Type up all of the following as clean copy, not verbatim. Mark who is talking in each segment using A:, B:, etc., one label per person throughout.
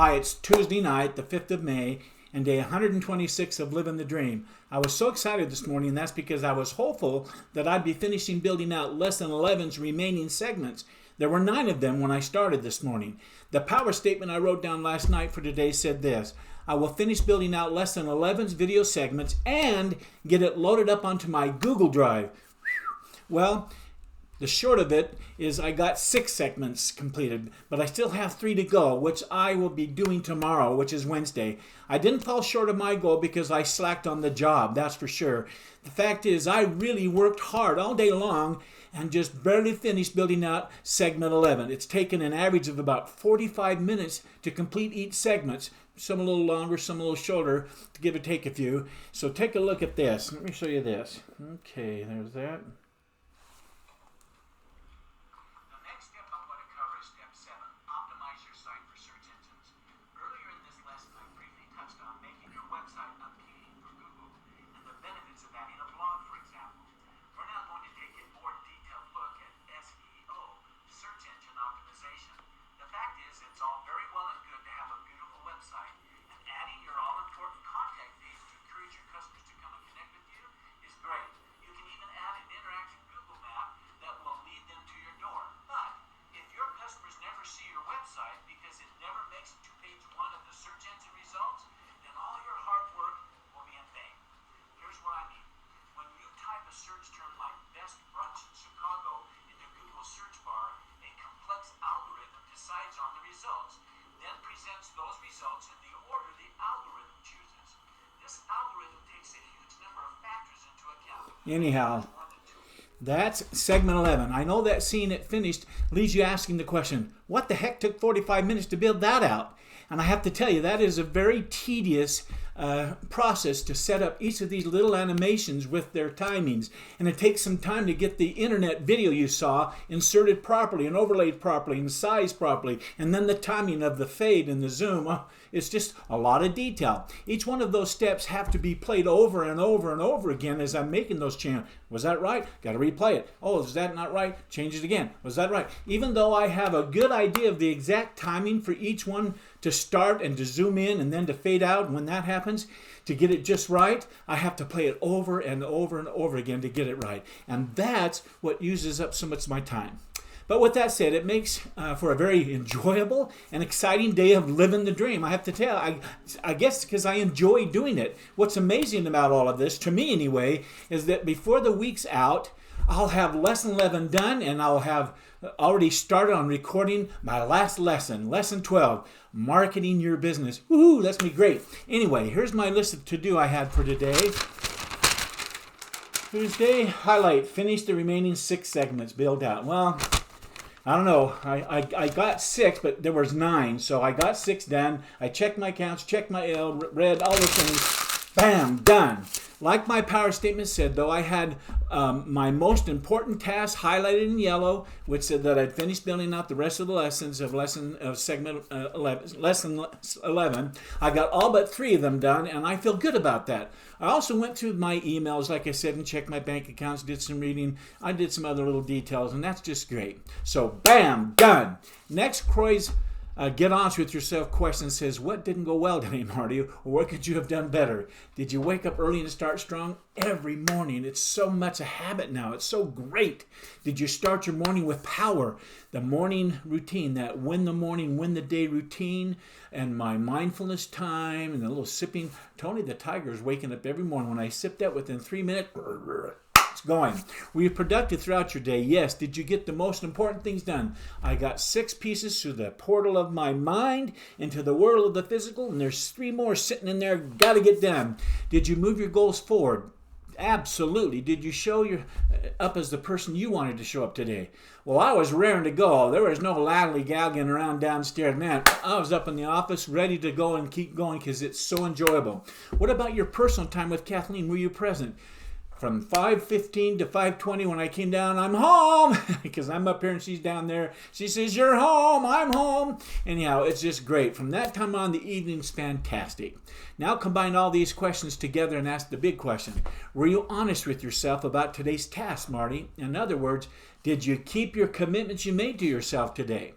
A: Hi, it's Tuesday night, the 5th of May, and day 126 of Living the Dream. I was so excited this morning, and that's because I was hopeful that I'd be finishing building out Lesson 11's remaining segments. There were 9 of them when I started this morning. The power statement I wrote down last night for today said this: I will finish building out Lesson 11's video segments and get it loaded up onto my Google Drive. Well, the short of it is I got 6 segments completed, but I still have 3 to go, which I will be doing tomorrow, which is Wednesday. I didn't fall short of my goal because I slacked on the job, that's for sure. The fact is, I really worked hard all day long and just barely finished building out segment 11. It's taken an average of about 45 minutes to complete each segment. Some a little longer, some a little shorter, to give or take a few. So take a look at this. Let me show you this. Okay, there's that.
B: Search term like best brunch in Chicago into Google search bar, a complex algorithm decides on the results, then presents those results in the order the algorithm chooses. This algorithm takes a huge number of factors into account.
A: Anyhow, that's segment 11. I know that seeing it finished leaves you asking the question, what the heck took 45 minutes to build that out? And I have to tell you, that is a very tedious process to set up each of these little animations with their timings. And it takes some time to get the internet video you saw inserted properly and overlaid properly and sized properly. And then the timing of the fade and the zoom. It's just a lot of detail. Each one of those steps have to be played over and over and over again as I'm making those changes. Was that right? Got to replay it. Oh, is that not right? Change it again. Was that right? Even though I have a good idea of the exact timing for each one to start and to zoom in and then to fade out, and when that happens, to get it just right, I have to play it over and over and over again to get it right. And that's what uses up so much of my time. But with that said, it makes for a very enjoyable and exciting day of living the dream. I have to tell, I guess because I enjoy doing it. What's amazing about all of this, to me anyway, is that before the week's out, I'll have lesson 11 done, and I'll have already started on recording my last lesson, lesson 12, marketing your business. Woohoo, that's me great. Anyway, here's my list of to-do I had for today. Tuesday, highlight, finish the remaining 6 segments, build out. Well, I don't know. I got 6, but there was 9, so I got 6 done. I checked my counts, checked my L, read all the things. Bam, done. Like my power statement said, though, I had my most important task highlighted in yellow, which said that I'd finished building out the rest of the lessons of segment 11, lesson 11. I got all but 3 of them done, and I feel good about that. I also went through my emails, like I said, and checked my bank accounts, did some reading. I did some other little details, and that's just great. So, bam, done. Next, Croy's get honest with yourself question says, what didn't go well today, Marty? Or what could you have done better? Did you wake up early and start strong? Every morning. It's so much a habit now. It's so great. Did you start your morning with power? The morning routine, that win the morning, win the day routine, and my mindfulness time, and the little sipping. Tony the Tiger is waking up every morning. When I sip that, within 3 minutes, it's going. Were you productive throughout your day? Yes. Did you get the most important things done? I got 6 pieces through the portal of my mind into the world of the physical, and there's 3 more sitting in there. Got to get done. Did you move your goals forward? Absolutely. Did you show your up as the person you wanted to show up today? Well, I was raring to go. There was no lally-gallying around downstairs. Man, I was up in the office ready to go and keep going because it's so enjoyable. What about your personal time with Kathleen? Were you present? From 5:15 to 5:20 when I came down, I'm home, because I'm up here and she's down there. She says, you're home, I'm home. Anyhow, it's just great. From that time on, the evening's fantastic. Now combine all these questions together and ask the big question. Were you honest with yourself about today's task, Marty? In other words, did you keep your commitments you made to yourself today?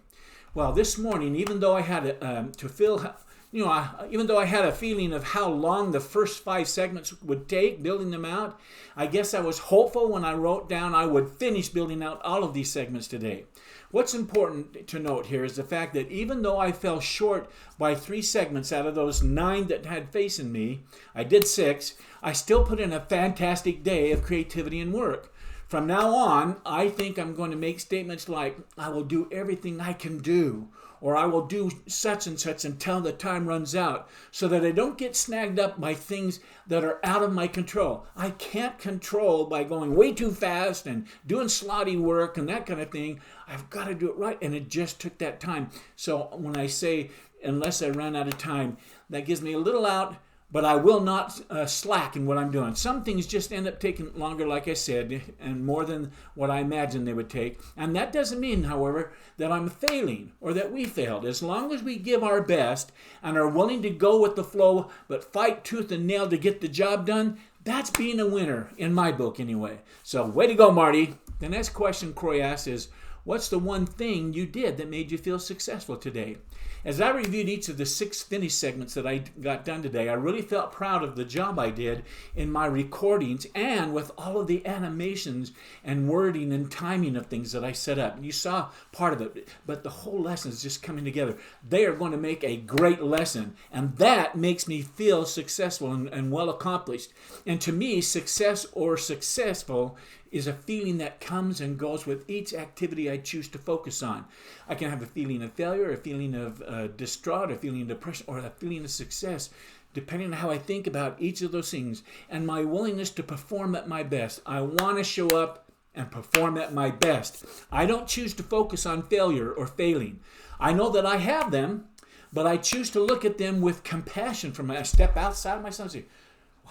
A: Well, this morning, even though I had to feel, even though I had a feeling of how long the first 5 segments would take building them out, I guess I was hopeful when I wrote down I would finish building out all of these segments today. What's important to note here is the fact that even though I fell short by 3 segments out of those 9 that had facing me, I did 6, I still put in a fantastic day of creativity and work. From now on, I think I'm going to make statements like, I will do everything I can do, or I will do such and such until the time runs out, so that I don't get snagged up by things that are out of my control. I can't control by going way too fast and doing slotty work and that kind of thing. I've got to do it right, and it just took that time. So when I say, unless I run out of time, that gives me a little out, but I will not slack in what I'm doing. Some things just end up taking longer, like I said, and more than what I imagined they would take. And that doesn't mean, however, that I'm failing or that we failed. As long as we give our best and are willing to go with the flow, but fight tooth and nail to get the job done, that's being a winner, in my book anyway. So way to go, Marty. The next question Croy asks is, what's the one thing you did that made you feel successful today? As I reviewed each of the 6 finished segments that I got done today, I really felt proud of the job I did in my recordings and with all of the animations and wording and timing of things that I set up. You saw part of it, but the whole lesson is just coming together. They are going to make a great lesson, and that makes me feel successful and well accomplished. And to me, success or successful is a feeling that comes and goes with each activity I choose to focus on. I can have a feeling of failure, a feeling of distraught, a feeling of depression, or a feeling of success, depending on how I think about each of those things and my willingness to perform at my best. I want to show up and perform at my best. I don't choose to focus on failure or failing. I know that I have them, but I choose to look at them with compassion from a step outside myself and say,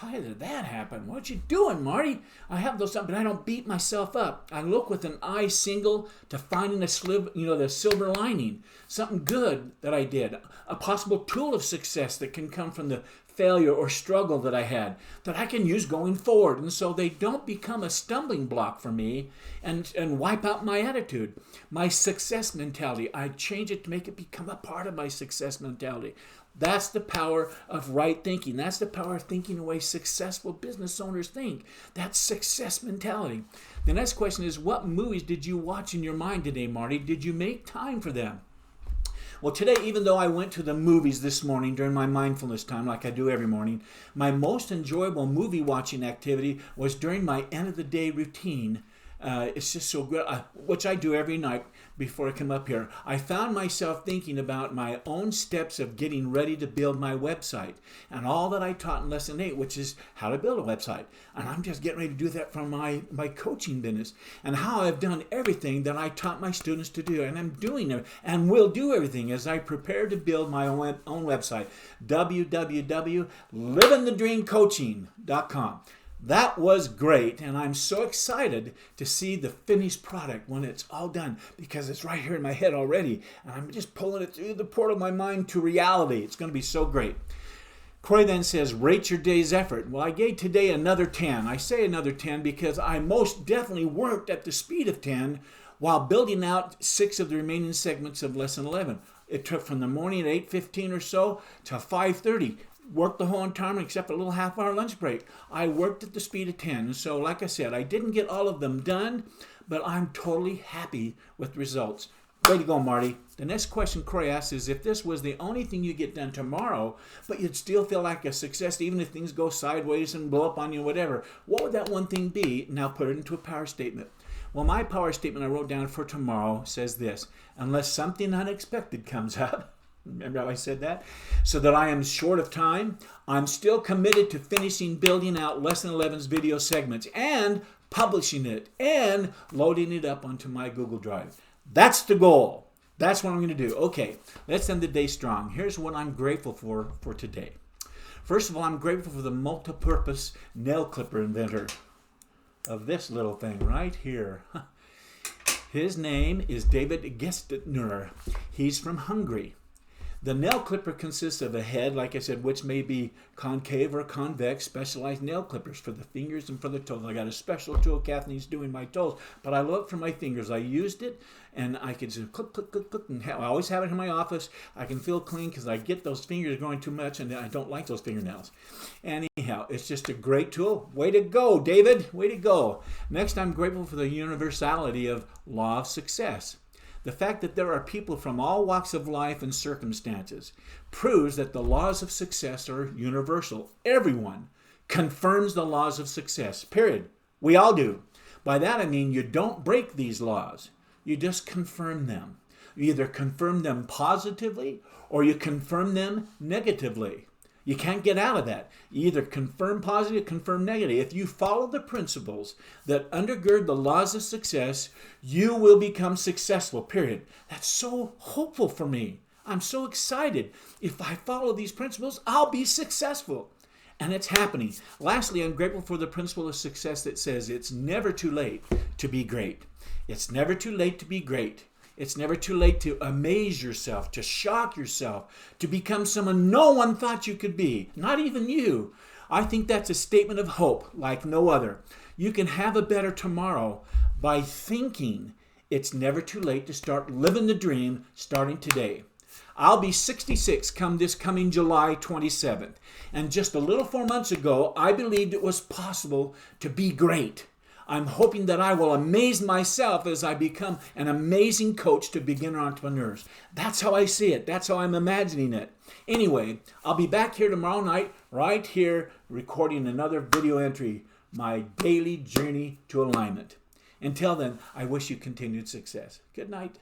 A: why did that happen? What you doing, Marty? I have those, but I don't beat myself up. I look with an eye single to finding the silver lining, something good that I did, a possible tool of success that can come from the failure or struggle that I had that I can use going forward. And so they don't become a stumbling block for me and wipe out my attitude. My success mentality, I change it to make it become a part of my success mentality. That's the power of right thinking. That's the power of thinking the way successful business owners think. That's success mentality. The next question is, what movies did you watch in your mind today, Marty? Did you make time for them? Well, today, even though I went to the movies this morning during my mindfulness time, like I do every morning, my most enjoyable movie watching activity was during my end of the day routine. It's just so good, which I do every night before I come up here. I found myself thinking about my own steps of getting ready to build my website and all that I taught in Lesson 8, which is how to build a website. And I'm just getting ready to do that from my coaching business and how I've done everything that I taught my students to do. And I'm doing it and will do everything as I prepare to build my own website, www.livingthedreamcoaching.com. That was great, and I'm so excited to see the finished product when it's all done because it's right here in my head already, and I'm just pulling it through the portal of my mind to reality. It's going to be so great. Croy then says, rate your day's effort. Well, I gave today another 10. I say another 10 because I most definitely worked at the speed of 10 while building out 6 of the remaining segments of Lesson 11. It took from the morning at 8:15 or so to 5:30. Worked the whole time except a little half-hour lunch break. I worked at the speed of 10. So like I said, I didn't get all of them done, but I'm totally happy with the results. Way to go, Marty. The next question Croy asks is, if this was the only thing you get done tomorrow, but you'd still feel like a success even if things go sideways and blow up on you, whatever, what would that one thing be? Now put it into a power statement. Well, my power statement I wrote down for tomorrow says this: unless something unexpected comes up, remember how I said that? So that I am short of time, I'm still committed to finishing building out Lesson 11's video segments and publishing it and loading it up onto my Google Drive. That's the goal. That's what I'm going to do. Okay, let's end the day strong. Here's what I'm grateful for today. First of all, I'm grateful for the multi-purpose nail clipper inventor of this little thing right here. His name is David Gestner. He's from Hungary. The nail clipper consists of a head, like I said, which may be concave or convex, specialized nail clippers for the fingers and for the toes. I got a special tool. Kathleen's doing my toes, but I love it for my fingers. I used it, and I could just click, click, click, click, and I always have it in my office. I can feel clean because I get those fingers going too much, and I don't like those fingernails. Anyhow, it's just a great tool. Way to go, David. Way to go. Next, I'm grateful for the universality of law of success. The fact that there are people from all walks of life and circumstances proves that the laws of success are universal. Everyone confirms the laws of success, period. We all do. By that I mean you don't break these laws. You just confirm them. You either confirm them positively or you confirm them negatively. You can't get out of that. You either confirm positive, confirm negative. If you follow the principles that undergird the laws of success, you will become successful, period. That's so hopeful for me. I'm so excited. If I follow these principles, I'll be successful. And it's happening. Lastly, I'm grateful for the principle of success that says it's never too late to be great. It's never too late to be great. It's never too late to amaze yourself, to shock yourself, to become someone no one thought you could be, not even you. I think that's a statement of hope like no other. You can have a better tomorrow by thinking it's never too late to start living the dream starting today. I'll be 66 come this coming July 27th. And just a little 4 months ago, I believed it was possible to be great. I'm hoping that I will amaze myself as I become an amazing coach to beginner entrepreneurs. That's how I see it. That's how I'm imagining it. Anyway, I'll be back here tomorrow night, right here, recording another video entry, my daily journey to alignment. Until then, I wish you continued success. Good night.